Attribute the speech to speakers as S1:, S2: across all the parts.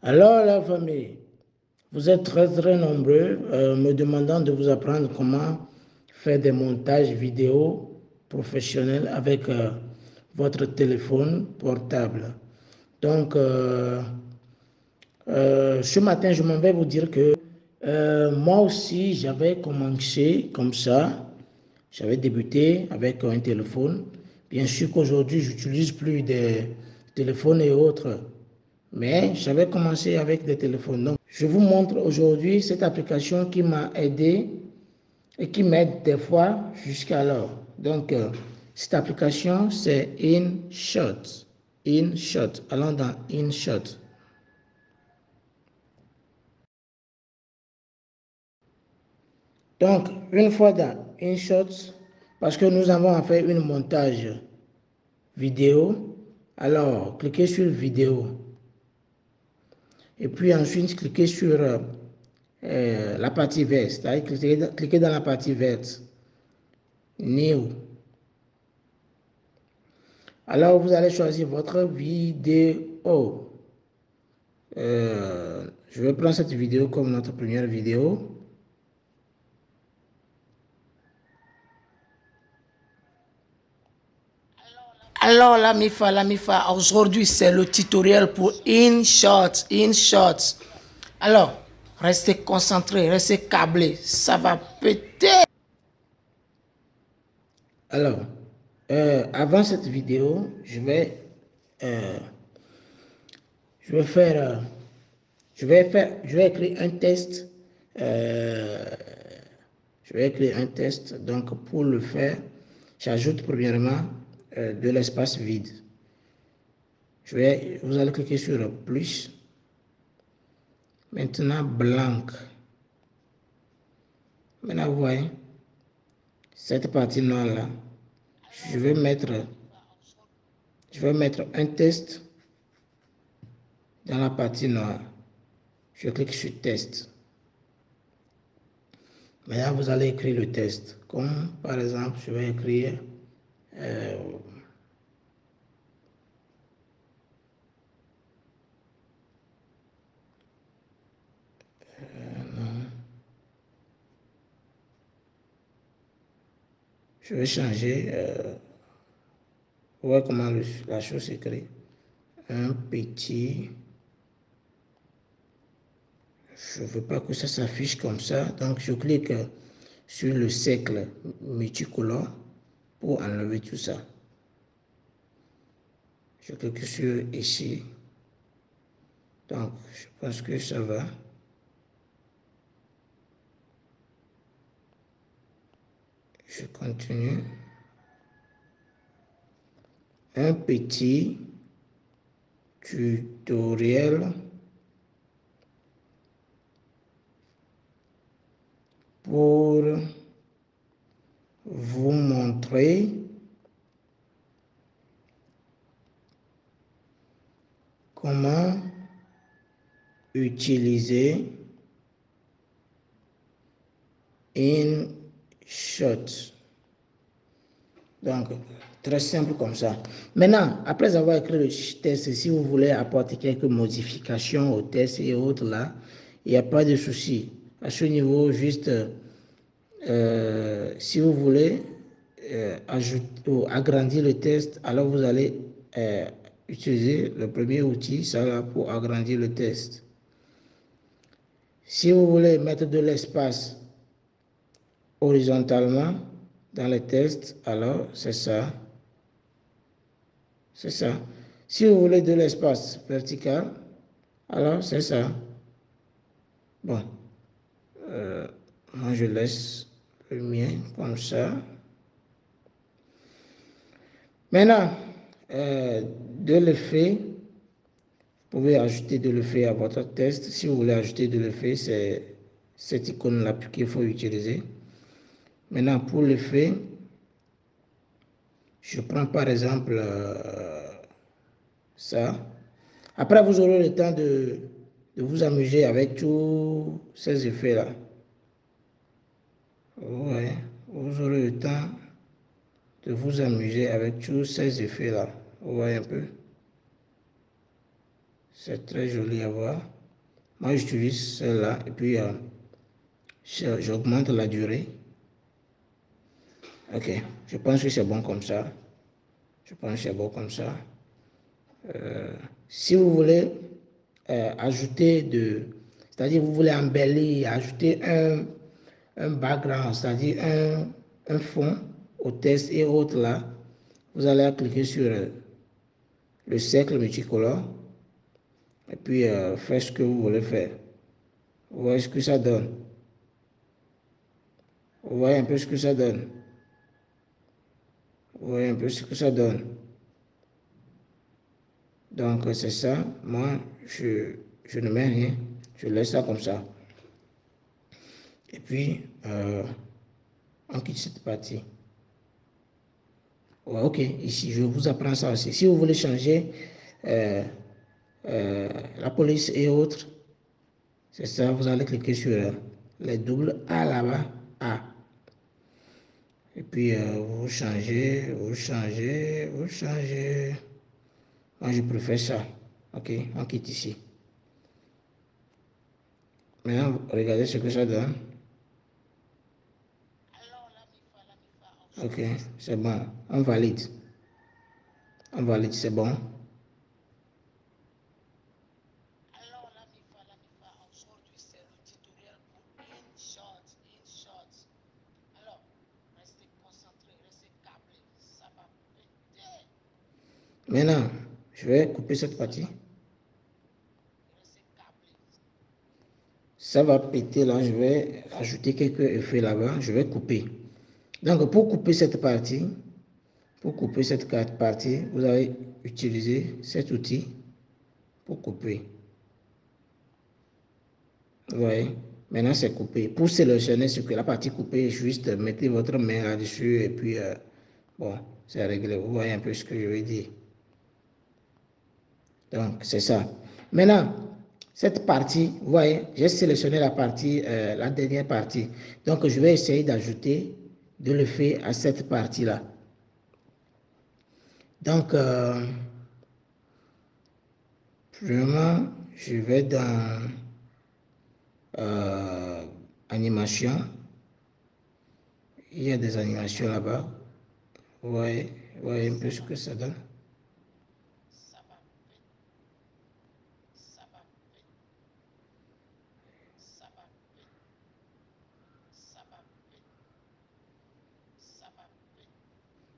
S1: Alors la famille, vous êtes très nombreux me demandant de vous apprendre comment faire des montages vidéo professionnels avec votre téléphone portable. Donc, ce matin, je m'en vais vous dire que moi aussi, j'avais commencé comme ça. J'avais débuté avec un téléphone. Bien sûr qu'aujourd'hui, j'utilise plus des téléphones et autres, mais j'avais commencé avec des téléphones. Donc, je vous montre aujourd'hui cette application qui m'a aidé et qui m'aide des fois jusqu'alors. Donc, cette application, c'est InShot. InShot. Allons dans InShot. Donc, une fois dans InShot, parce que nous avons fait un montage vidéo, alors cliquez sur vidéo. Et puis ensuite, cliquez sur la partie verte, c'est-à-dire cliquez dans la partie verte. New. Alors, vous allez choisir votre vidéo. Je vais prendre cette vidéo comme notre première vidéo. Alors, la MIFA, aujourd'hui, c'est le tutoriel pour InShot. InShot. Alors, restez concentrés, restez câblés. Ça va péter. Alors, avant cette vidéo, euh, je vais faire, je vais écrire un test. euh, je vais écrire un test. Donc, pour le faire, j'ajoute premièrement de l'espace vide. Vous allez cliquer sur plus. Maintenant, blanc. Maintenant, vous voyez, cette partie noire-là, je vais mettre, je vais mettre un test dans la partie noire. Je clique sur test. Maintenant, vous allez écrire le test. Comme par exemple, je vais écrire je vais changer. Voir comment la chose s'écrit. Un petit. Je ne veux pas que ça s'affiche comme ça. Donc, je clique sur le cercle multicolore pour enlever tout ça. Je clique sur ici. Donc, je pense que ça va. Je continue. Un petit tutoriel pour vous montrer comment utiliser InShot. Donc, très simple comme ça. Maintenant, après avoir écrit le test, si vous voulez apporter quelques modifications au test et autres là, il n'y a pas de souci. À ce niveau, juste, si vous voulez ajouter ou agrandir le test, alors vous allez utiliser le premier outil, ça là, pour agrandir le test. Si vous voulez mettre de l'espace horizontalement dans le test, alors c'est ça. C'est ça. Si vous voulez de l'espace vertical, alors c'est ça. Bon, moi je laisse le mien comme ça. Maintenant, de l'effet, vous pouvez ajouter de l'effet à votre test. Si vous voulez ajouter de l'effet, c'est cette icône-là qu'il faut utiliser. Maintenant, pour l'effet, je prends par exemple ça. Après, vous aurez le temps de vous amuser avec tous ces effets-là. Ouais, vous aurez le temps de vous amuser avec tous ces effets-là. Vous voyez un peu? C'est très joli à voir. Moi, j'utilise celle-là et puis j'augmente la durée. Ok, je pense que c'est bon comme ça. Je pense que c'est bon comme ça. Si vous voulez ajouter c'est-à-dire vous voulez embellir, ajouter un background, c'est-à-dire un fond au texte et autres là, vous allez cliquer sur le cercle multicolore et puis faire ce que vous voulez faire. Vous voyez ce que ça donne. Vous voyez un peu ce que ça donne. Vous voyez un peu ce que ça donne. Donc c'est ça. Moi, je ne mets rien. Je laisse ça comme ça. Et puis, on quitte cette partie. Ouais, ok, ici, je vous apprends ça aussi. Si vous voulez changer la police et autres, c'est ça, vous allez cliquer sur les doubles A là-bas, A. Et puis, vous changez, vous changez, vous changez. Moi, je préfère ça. Ok, on quitte ici. Maintenant, regardez ce que ça donne. Ok, c'est bon. On valide. On valide, c'est bon. Maintenant, je vais couper cette partie. Ça va péter là, je vais ajouter quelques effets là-bas, je vais couper. Donc pour couper cette partie, vous allez utiliser cet outil pour couper. Vous voyez, maintenant c'est coupé. Pour sélectionner ce que la partie coupée, juste mettez votre main là-dessus et puis bon, c'est réglé. Vous voyez un peu ce que je veux dire. Donc c'est ça. Maintenant, cette partie, vous voyez, j'ai sélectionné la partie, la dernière partie. Donc je vais essayer d'ajouter de l'effet à cette partie-là. Donc, premièrement, je vais dans animation. Il y a des animations là-bas. Vous voyez un peu ce que ça donne.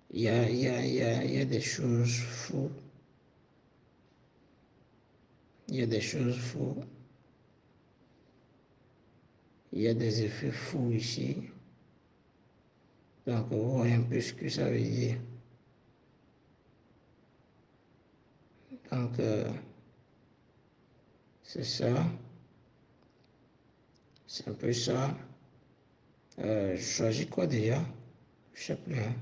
S1: Il y a des choses fous. Il y a des choses fous. Il y a des effets fous ici. Donc, vous voyez un peu ce que ça veut dire. Donc, c'est ça. C'est un peu ça. Je choisis quoi déjà? Je ne sais plus. Hein.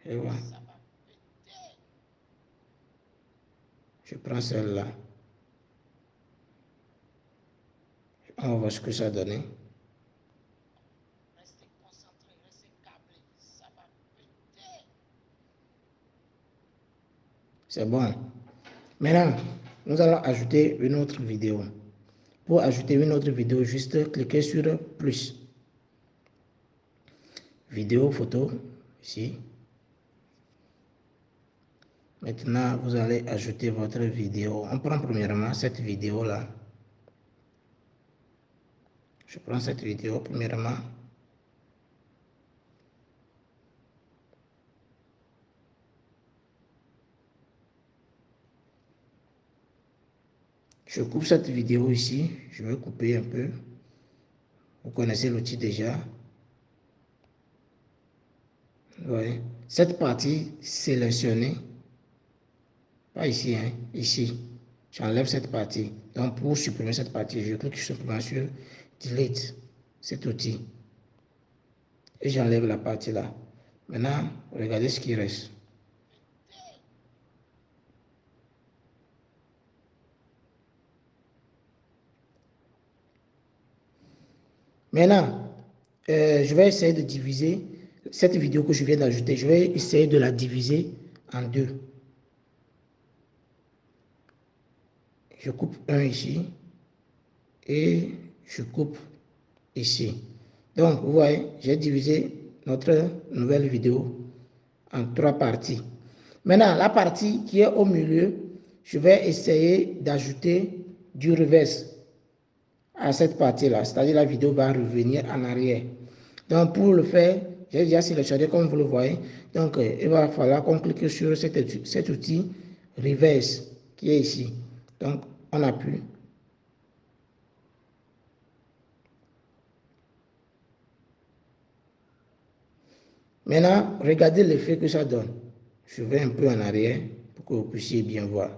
S1: Et voilà. Je prends celle-là. On va voir ce que ça donne. C'est bon. Maintenant, nous allons ajouter une autre vidéo. Pour ajouter une autre vidéo, juste cliquez sur plus. Vidéo, photo, ici. Maintenant, vous allez ajouter votre vidéo. On prend premièrement cette vidéo-là. Je prends cette vidéo premièrement. Je coupe cette vidéo ici. Je vais couper un peu. Vous connaissez l'outil déjà. Ouais. Cette partie sélectionnée. Pas ici, hein. Ici. J'enlève cette partie. Donc, pour supprimer cette partie, je clique simplement sur Delete, cet outil. Et j'enlève la partie là. Maintenant, regardez ce qui reste. Maintenant, je vais essayer de diviser cette vidéo que je viens d'ajouter, je vais essayer de la diviser en deux. Je coupe un ici et je coupe ici. Donc, vous voyez, j'ai divisé notre nouvelle vidéo en 3 parties. Maintenant, la partie qui est au milieu, je vais essayer d'ajouter du reverse à cette partie-là. C'est-à-dire la vidéo va revenir en arrière. Donc, pour le faire, j'ai déjà sélectionné comme vous le voyez. Donc, il va falloir qu'on clique sur cet outil reverse qui est ici. Donc, on appuie. Maintenant, regardez l'effet que ça donne. Je vais un peu en arrière pour que vous puissiez bien voir.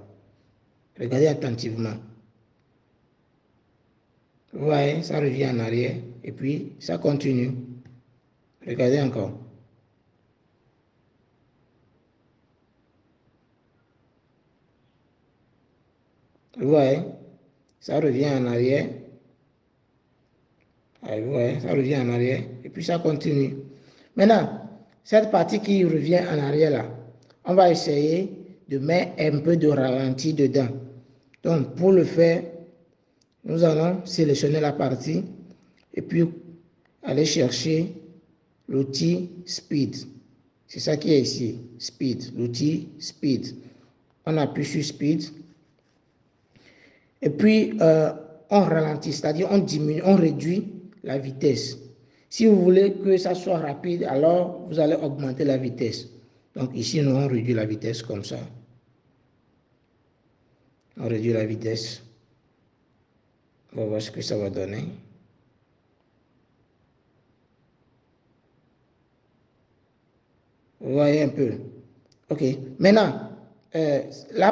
S1: Regardez attentivement. Vous voyez, ça revient en arrière et puis ça continue. Regardez encore. Vous voyez, ça revient en arrière. Vous voyez, ça revient en arrière et puis ça continue. Maintenant, cette partie qui revient en arrière là, on va essayer de mettre un peu de ralenti dedans. Donc, pour le faire, nous allons sélectionner la partie et puis aller chercher l'outil Speed. C'est ça qui est ici, Speed, l'outil Speed. On appuie sur Speed et puis on ralentit, c'est-à-dire on diminue, on réduit la vitesse. Si vous voulez que ça soit rapide, alors vous allez augmenter la vitesse. Donc ici, nous on réduit la vitesse comme ça. On réduit la vitesse. On va voir ce que ça va donner. Vous voyez un peu. Ok. Maintenant, la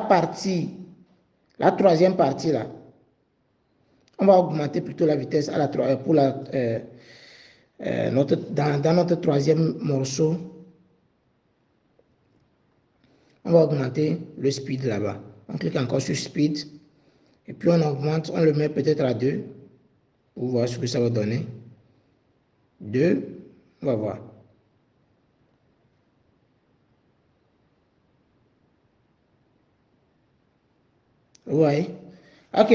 S1: troisième partie là, on va augmenter plutôt la vitesse à pour dans notre troisième morceau. On va augmenter le speed là-bas. On clique encore sur speed et puis on augmente, on le met peut-être à 2 pour voir ce que ça va donner. 2, on va voir. Vous voyez? Ok,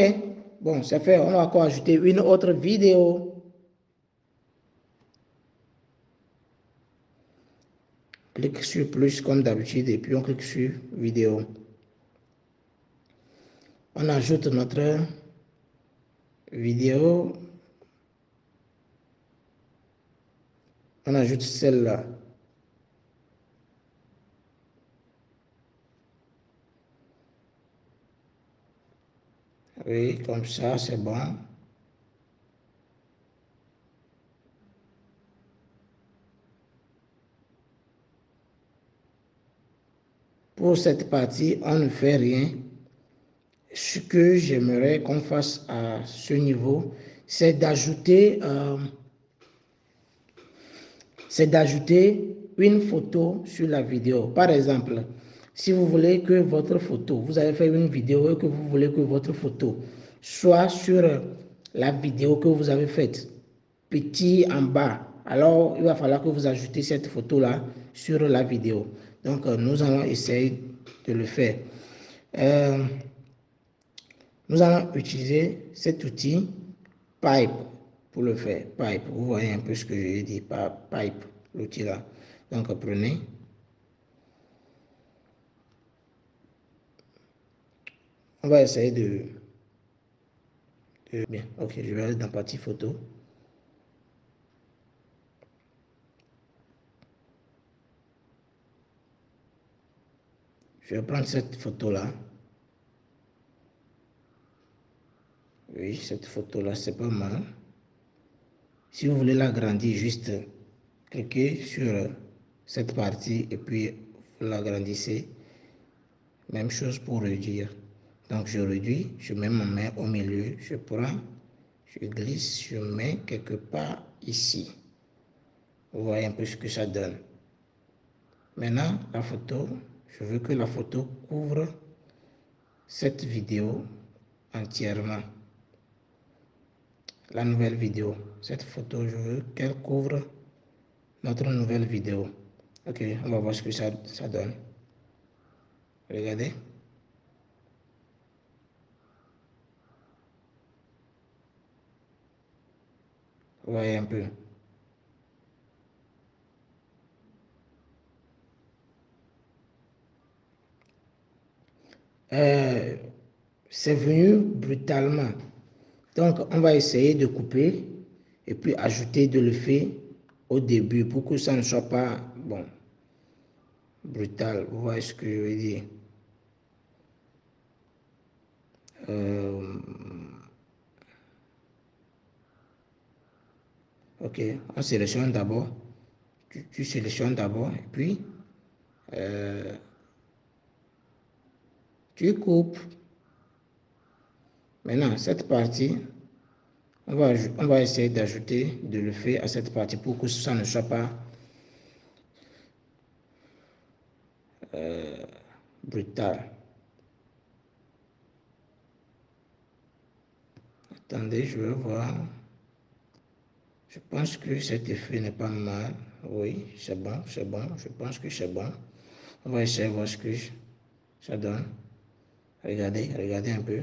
S1: bon, c'est fait. On va encore ajouter une autre vidéo. Clique sur plus comme d'habitude et puis on clique sur vidéo. On ajoute notre vidéo. On ajoute celle-là. Oui, comme ça, c'est bon. Pour cette partie, on ne fait rien. Ce que j'aimerais qu'on fasse à ce niveau, c'est d'ajouter une photo sur la vidéo. Par exemple, si vous voulez que votre photo, vous avez fait une vidéo et que vous voulez que votre photo soit sur la vidéo que vous avez faite, petit en bas, alors il va falloir que vous ajoutez cette photo-là sur la vidéo. Donc, nous allons essayer de le faire. Nous allons utiliser cet outil Pipe pour le faire. Pipe, vous voyez un peu ce que j'ai dit, Pipe, l'outil là. Donc prenez. On va essayer bien, ok, je vais aller dans partie photo. Je vais prendre cette photo-là. Oui, cette photo-là, c'est pas mal. Si vous voulez l'agrandir, juste cliquez sur cette partie et puis vous l'agrandissez. Même chose pour réduire. Donc je réduis, je mets ma main au milieu, je prends, je glisse, je mets quelque part ici. Vous voyez un peu ce que ça donne. Maintenant, la photo, je veux que la photo couvre cette vidéo entièrement. La nouvelle vidéo, cette photo, je veux qu'elle couvre notre nouvelle vidéo. Ok, on va voir ce que ça donne. Regardez. Vous voyez un peu. C'est venu brutalement. Donc, on va essayer de couper et puis ajouter de l'effet au début pour que ça ne soit pas, bon, brutal. Vous voyez ce que je veux dire. Ok, on sélectionne d'abord. Tu sélectionnes d'abord et puis tu coupes. Maintenant, cette partie, on va essayer d'ajouter de l'effet à cette partie pour que ça ne soit pas brutal. Attendez, je vais voir. Je pense que cet effet n'est pas mal. Oui, c'est bon, c'est bon. Je pense que c'est bon. On va essayer de voir ce que ça donne. Regardez, regardez un peu.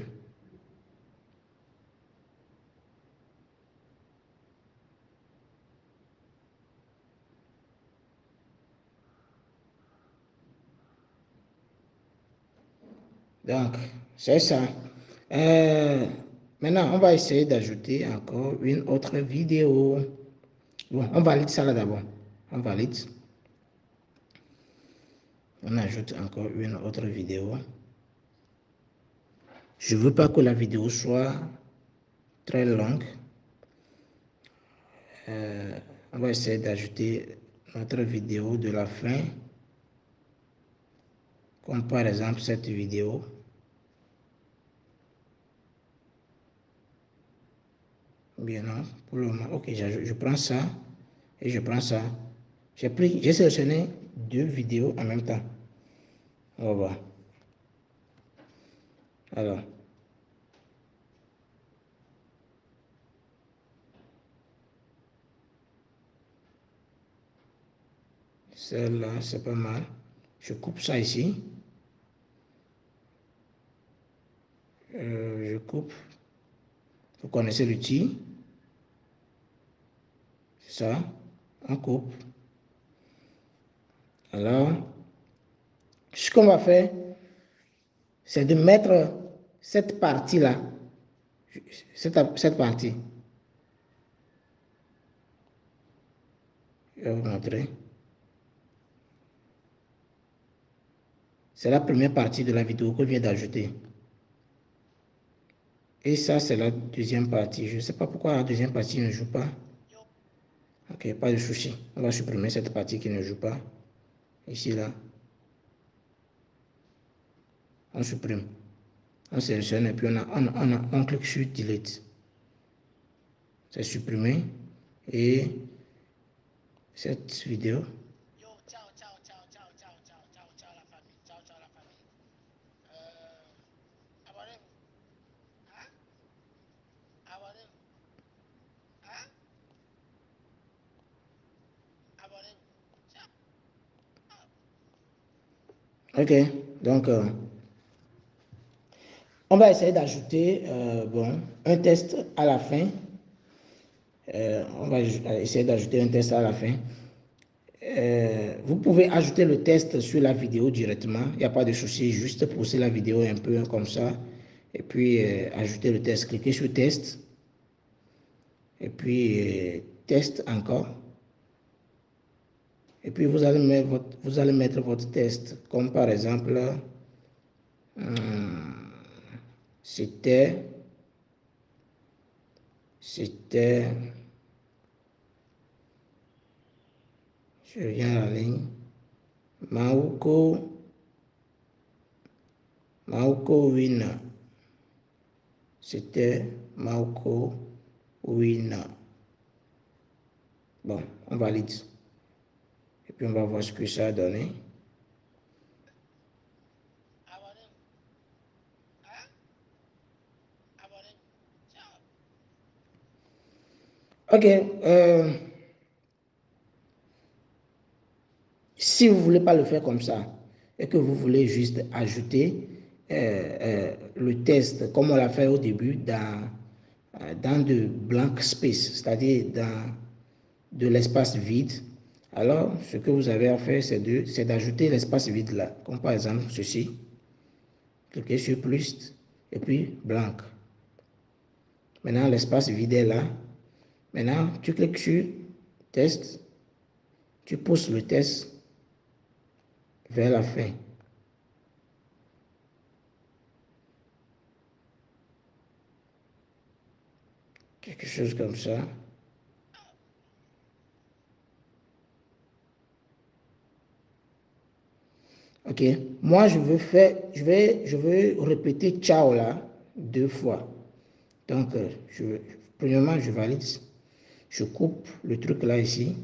S1: Donc, c'est ça. Maintenant, on va essayer d'ajouter encore une autre vidéo. Bon, on valide ça là d'abord. On valide. On ajoute encore une autre vidéo. Je ne veux pas que la vidéo soit très longue. On va essayer d'ajouter notre vidéo de la fin. Comme par exemple cette vidéo. Bien non, pour le moment. Ok, je prends ça et je prends ça. J'ai sélectionné deux vidéos en même temps. On va voir. Alors. Celle-là, c'est pas mal. Je coupe ça ici. Je coupe. Vous connaissez l'outil. C'est ça. On coupe. Alors, ce qu'on va faire, c'est de mettre cette partie-là. Cette partie. Je vais vous montrer. C'est la première partie de la vidéo que je viens d'ajouter. Et ça, c'est la deuxième partie. Je ne sais pas pourquoi la deuxième partie ne joue pas. Ok, pas de souci. On va supprimer cette partie qui ne joue pas. Ici, là. On supprime. On sélectionne et puis on clique sur Delete. C'est supprimé. Et cette vidéo. Ok, donc on va essayer d'ajouter bon, un test à la fin. On va essayer d'ajouter un test à la fin. Vous pouvez ajouter le test sur la vidéo directement. Il n'y a pas de souci, juste pousser la vidéo un peu comme ça. Et puis ajouter le test. Cliquez sur test. Et puis test encore. Et puis vous allez mettre votre test. Comme par exemple, c'était, je viens à la ligne, Mauko Wina. C'était Mauko Wina. Bon, on valide. Et puis on va voir ce que ça a donné. Ok. Si vous ne voulez pas le faire comme ça et que vous voulez juste ajouter le test comme on l'a fait au début dans de blank space, c'est-à-dire dans de l'espace vide, alors ce que vous avez à faire, c'est d'ajouter l'espace vide là, comme par exemple ceci. Cliquez sur plus et puis blanc. Maintenant, l'espace vide est là. Maintenant, tu cliques sur test, tu pousses le test vers la fin. Quelque chose comme ça. Ok. Moi, je veux répéter ciao là 2 fois. Donc, premièrement, je valide. Je coupe le truc là ici.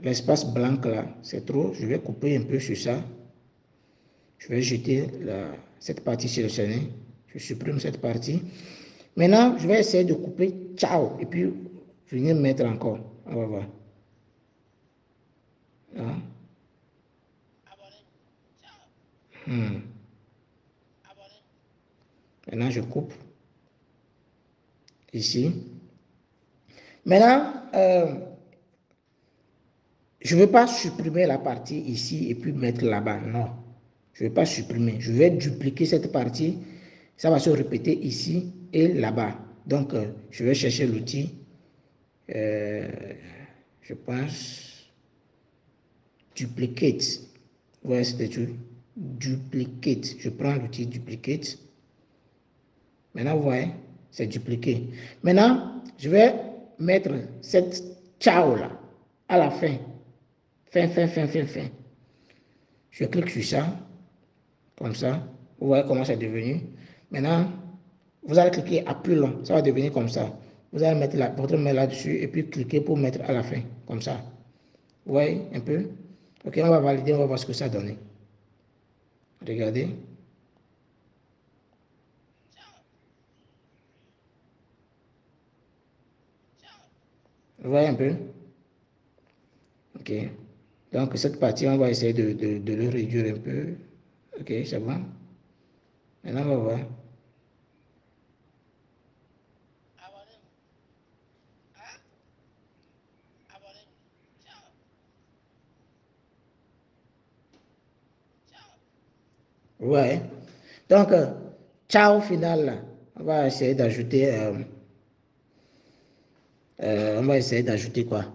S1: L'espace blanc là, c'est trop. Je vais couper un peu sur ça. Je vais jeter cette partie sélectionnée. Je supprime cette partie. Maintenant, je vais essayer de couper ciao et puis venir mettre encore. On va voir. Là. Maintenant, je coupe ici. Maintenant, je ne veux pas supprimer la partie ici et puis mettre là-bas. Non, je ne veux pas supprimer. Je vais dupliquer cette partie. Ça va se répéter ici et là-bas. Donc, je vais chercher l'outil. Je pense duplicate. Voilà, c'était tout. Duplicate. Je prends l'outil duplicate. Maintenant, vous voyez, c'est dupliqué. Maintenant, je vais mettre cette ciao là à la fin. Fin. Je clique sur ça, comme ça. Vous voyez comment c'est devenu. Maintenant, vous allez cliquer à plus long. Ça va devenir comme ça. Vous allez mettre votre main là-dessus et puis cliquer pour mettre à la fin, comme ça. Vous voyez un peu? Ok, on va valider, on va voir ce que ça donne. Regardez. Vous voyez un peu? Ok. Donc, cette partie, on va essayer de le réduire un peu. Ok, c'est bon. Maintenant, on va voir. Ouais. Donc, ciao final, là. On va essayer d'ajouter, on va essayer d'ajouter quoi?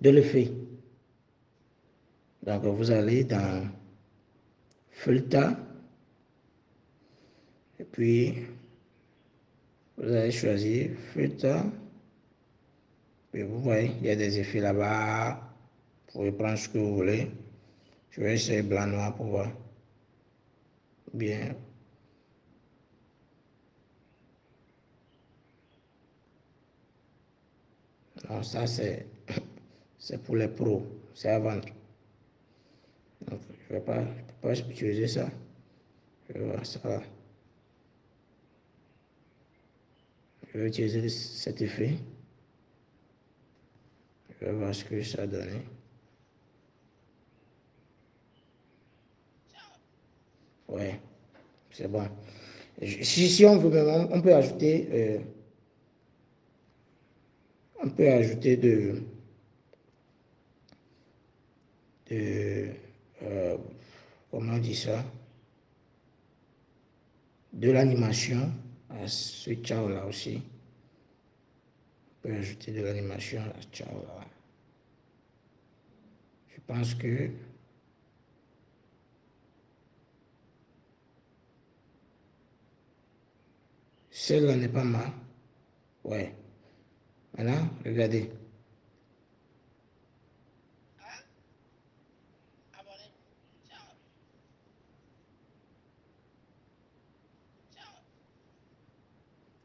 S1: De l'effet. Donc, vous allez dans filtre et puis vous allez choisir filtre. Et vous voyez, il y a des effets là-bas. Vous pouvez prendre ce que vous voulez. Je vais essayer blanc noir pour voir. Bien. Non, ça c'est pour les pros. C'est à vendre. Donc, je ne vais pas utiliser ça. Je vais voir ça là. Je vais utiliser cet effet. Je vais voir ce que ça donne. Ouais, c'est bon. Si on veut, on peut ajouter, de comment on dit ça, de l'animation à ce ciao là aussi. On peut ajouter de l'animation à ce ciao là. Je pense que celle-là n'est pas mal. Ouais. Maintenant, regardez.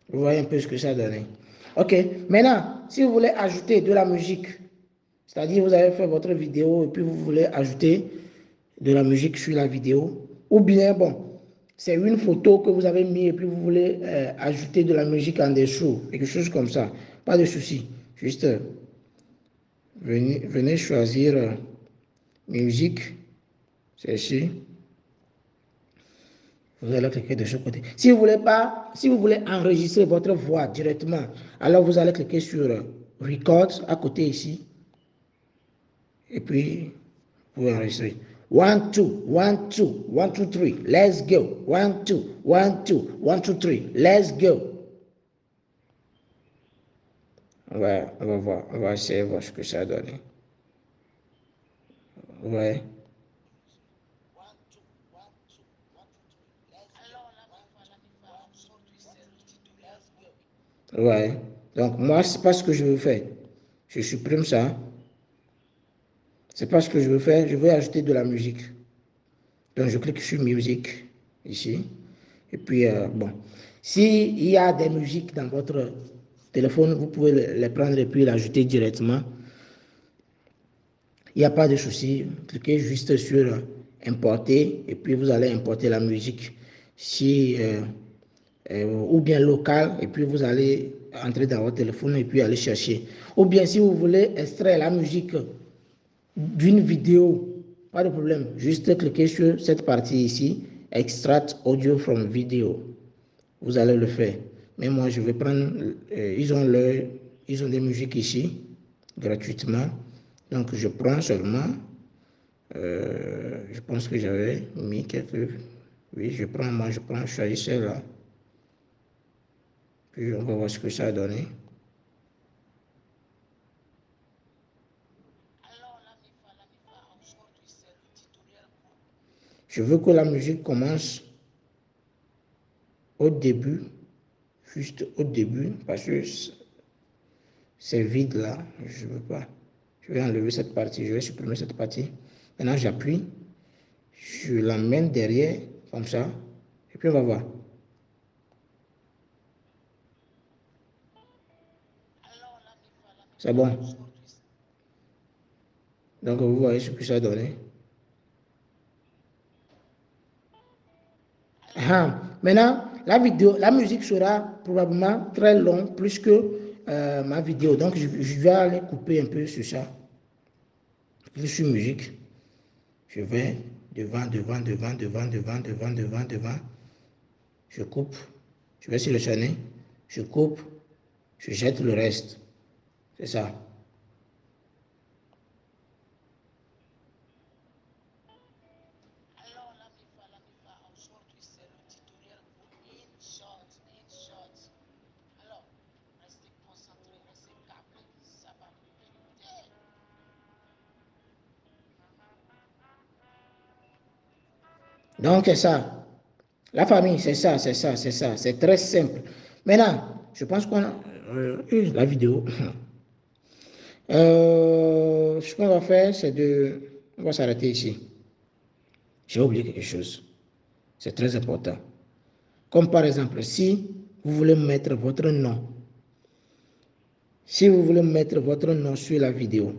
S1: Vous voyez un peu ce que ça donne. Ok. Maintenant, si vous voulez ajouter de la musique, c'est-à-dire vous avez fait votre vidéo et puis vous voulez ajouter de la musique sur la vidéo, ou bien, bon, c'est une photo que vous avez mis et puis vous voulez ajouter de la musique en dessous, quelque chose comme ça. Pas de souci. Juste, venez choisir musique. C'est ici. Vous allez cliquer de ce côté. Si vous voulez enregistrer votre voix directement, alors vous allez cliquer sur Record à côté ici. Et puis, vous pouvez enregistrer. 1, 2, 1, 2, 1, 2, 3, let's go. 1, 2, 1, 2, 1, 2, 3, let's go. On va voir, on va essayer de voir ce que ça donne. Ouais. Ouais. Donc, moi, c'est pas ce que je veux faire. Je supprime ça. C'est pas ce que je veux faire. Je veux ajouter de la musique. Donc, je clique sur musique, ici. Et puis, bon. S'il y a des musiques dans votre téléphone, vous pouvez les prendre et puis l'ajouter directement. Il n'y a pas de souci. Cliquez juste sur importer et puis vous allez importer la musique. Si, ou bien local, et puis vous allez entrer dans votre téléphone et puis aller chercher. Ou bien si vous voulez extraire la musique d'une vidéo, pas de problème, juste cliquez sur cette partie ici, Extract Audio from Video. Vous allez le faire. Mais moi, je vais prendre, ils ont des musiques ici, gratuitement. Donc, je prends seulement, je pense que j'avais mis quelques, oui, je choisis celle-là. Puis on va voir ce que ça a donné. Je veux que la musique commence au début, juste au début, parce que c'est vide là, je ne veux pas. Je vais enlever cette partie, je vais supprimer cette partie. Maintenant, j'appuie, je l'emmène derrière, comme ça, et puis on va voir. C'est bon. Donc, vous voyez ce que ça a donné. Ah, maintenant, la musique sera probablement très longue, plus que ma vidéo. Donc, je vais aller couper un peu sur ça. Je suis musique. Je vais devant. Je coupe. Je vais sélectionner. Je coupe. Je jette le reste. C'est ça. Donc, c'est ça. La famille, c'est ça. C'est très simple. Maintenant, je pense qu'on a la vidéo. Ce qu'on va faire, c'est de... On va s'arrêter ici. J'ai oublié quelque chose. C'est très important. Comme par exemple, si vous voulez mettre votre nom, si vous voulez mettre votre nom sur la vidéo,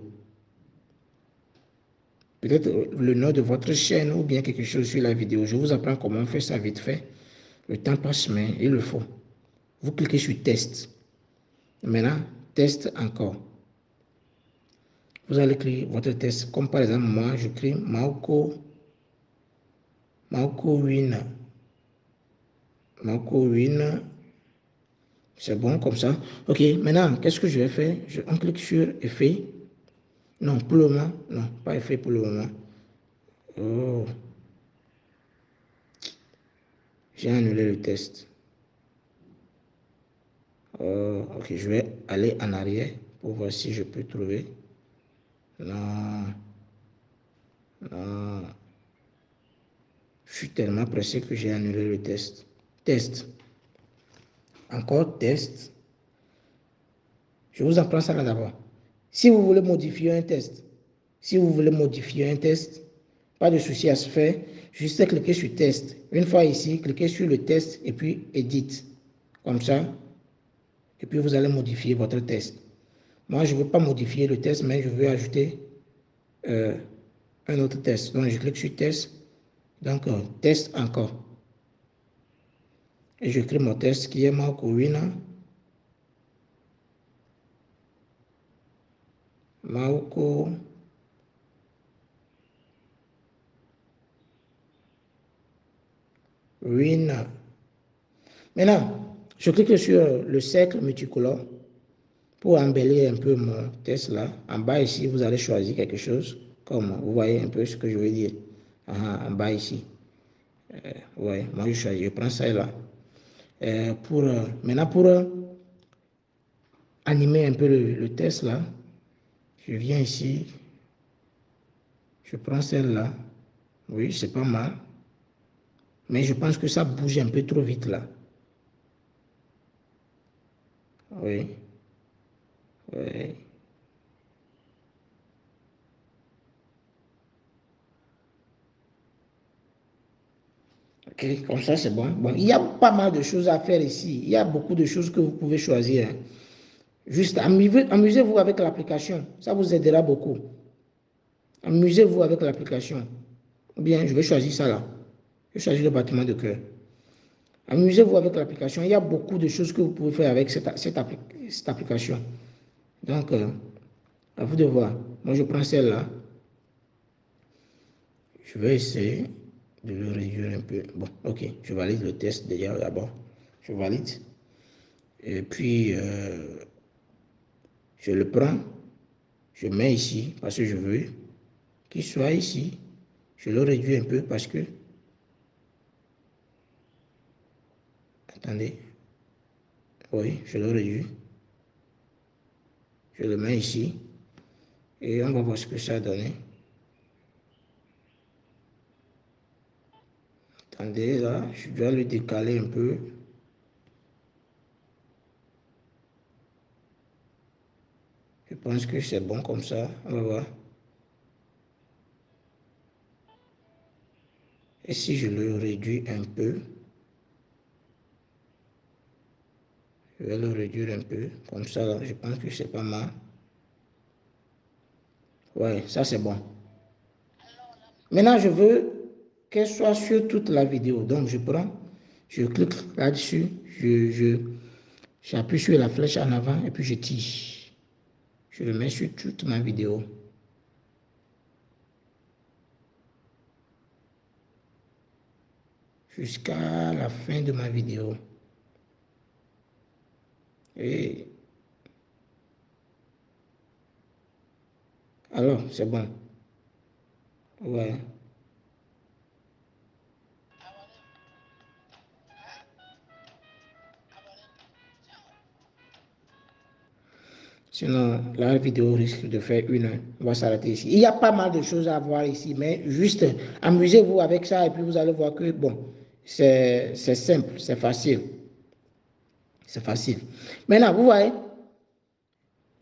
S1: peut-être le nom de votre chaîne ou bien quelque chose sur la vidéo, je vous apprends comment on fait ça vite fait. Le temps passe, mais il le faut. Vous cliquez sur test. Maintenant, test encore. Vous allez créer votre test. Comme par exemple, moi, je crée Mauko Win. Mauko Win. C'est bon comme ça. Ok, maintenant, qu'est-ce que je vais faire? On clique sur effet. Non, pour le moment. Non, pas effet pour le moment. Oh, j'ai annulé le test. Ok, je vais aller en arrière pour voir si je peux trouver. Non. Non. Je suis tellement pressé que j'ai annulé le test. Test. Encore test. Je vous apprends ça là d'abord. Si vous voulez modifier un test, pas de souci à se faire. Juste cliquer sur test. Une fois ici, cliquez sur le test et puis edit. Comme ça. Et puis vous allez modifier votre test. Moi, je ne veux pas modifier le test, mais je veux ajouter un autre test. Donc, je clique sur test. Donc, test encore. Et je crée mon test qui est Marco Wina. Maoko Win. Maintenant, je clique sur le cercle multicolore pour embellir un peu mon test là. En bas ici, vous allez choisir quelque chose, comme vous voyez un peu ce que je veux dire. En bas ici. Ouais, moi je choisis, je prends ça là. Maintenant, pour animer un peu le test là, je viens ici, je prends celle-là. Oui, c'est pas mal. Mais je pense que ça bouge un peu trop vite là. Oui. Oui. Ok, comme ça c'est bon. Bon, il y a pas mal de choses à faire ici. Il y a beaucoup de choses que vous pouvez choisir, hein. Juste amusez-vous avec l'application. Ça vous aidera beaucoup. Amusez-vous avec l'application. Ou bien, je vais choisir ça là. Je vais choisir le bâtiment de cœur. Amusez-vous avec l'application. Il y a beaucoup de choses que vous pouvez faire avec cette application. Donc, à vous de voir. Moi, je prends celle-là. Je vais essayer de le réduire un peu. Bon, ok. Je valide le test déjà d'abord. Je valide. Et puis, je le prends. Je mets ici parce que je veux qu'il soit ici. Je le réduis un peu parce que... Attendez. Oui, je le réduis. Je le mets ici. Et on va voir ce que ça a donné. Attendez, là, je dois le décaler un peu. Je pense que c'est bon comme ça. On va voir. Et si je le réduis un peu, je vais le réduire un peu. Comme ça, là, je pense que c'est pas mal. Ouais, ça c'est bon. Maintenant, je veux qu'elle soit sur toute la vidéo. Donc, je prends, je clique là-dessus, j'appuie sur la flèche en avant et puis je tire. Je le mets sur toute ma vidéo. Jusqu'à la fin de ma vidéo. Et alors, c'est bon. Ouais. Sinon, la vidéo risque de faire 1 heure. On va s'arrêter ici. Il y a pas mal de choses à voir ici, mais juste amusez-vous avec ça et puis vous allez voir que, bon, c'est simple, c'est facile. C'est facile. Maintenant, vous voyez,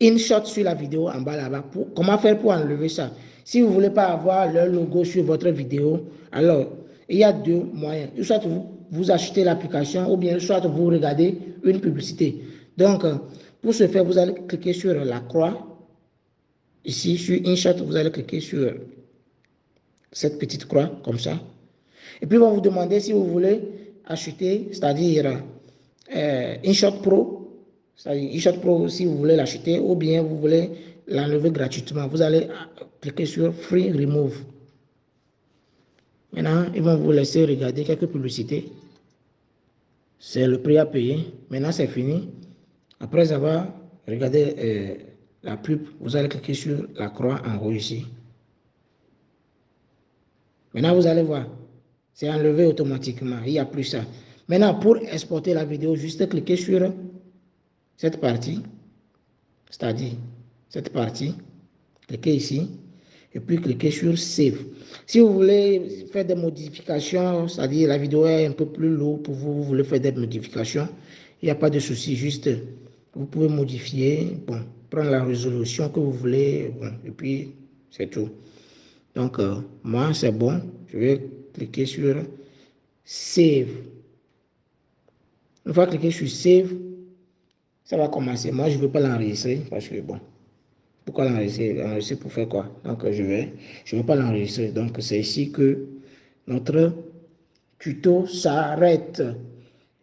S1: InShot sur la vidéo en bas là-bas. Comment faire pour enlever ça? Si vous ne voulez pas avoir leur logo sur votre vidéo, alors, il y a deux moyens. Soit vous achetez l'application ou bien soit vous regardez une publicité. Donc, pour ce faire, vous allez cliquer sur la croix. Ici, sur InShot, vous allez cliquer sur cette petite croix, comme ça. Et puis, ils vont vous demander si vous voulez acheter, c'est-à-dire InShot Pro. C'est-à-dire InShot Pro, si vous voulez l'acheter, ou bien vous voulez l'enlever gratuitement. Vous allez cliquer sur Free Remove. Maintenant, ils vont vous laisser regarder quelques publicités. C'est le prix à payer. Maintenant, c'est fini. Après avoir regardé la pub, vous allez cliquer sur la croix en haut ici. Maintenant, vous allez voir, c'est enlevé automatiquement. Il n'y a plus ça. Maintenant, pour exporter la vidéo, juste cliquez sur cette partie, c'est-à-dire cette partie. Cliquez ici et puis cliquez sur Save. Si vous voulez faire des modifications, c'est-à-dire la vidéo est un peu plus lourde pour vous, vous voulez faire des modifications, il n'y a pas de souci, juste vous pouvez modifier, bon, prendre la résolution que vous voulez, bon, et puis c'est tout. Donc, moi, c'est bon. Je vais cliquer sur Save. Une fois cliqué sur Save, ça va commencer. Moi, je ne veux pas l'enregistrer parce que, bon, pourquoi l'enregistrer? L'enregistrer pour faire quoi? Donc, je ne veux pas l'enregistrer. Donc, c'est ici que notre tuto s'arrête.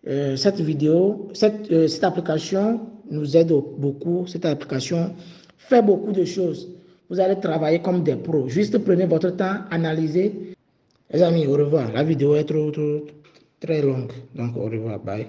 S1: Cette vidéo, cette application nous aide beaucoup. Cette application fait beaucoup de choses. Vous allez travailler comme des pros. Juste prenez votre temps, analysez. Les amis, au revoir. La vidéo est très longue. Donc, au revoir. Bye.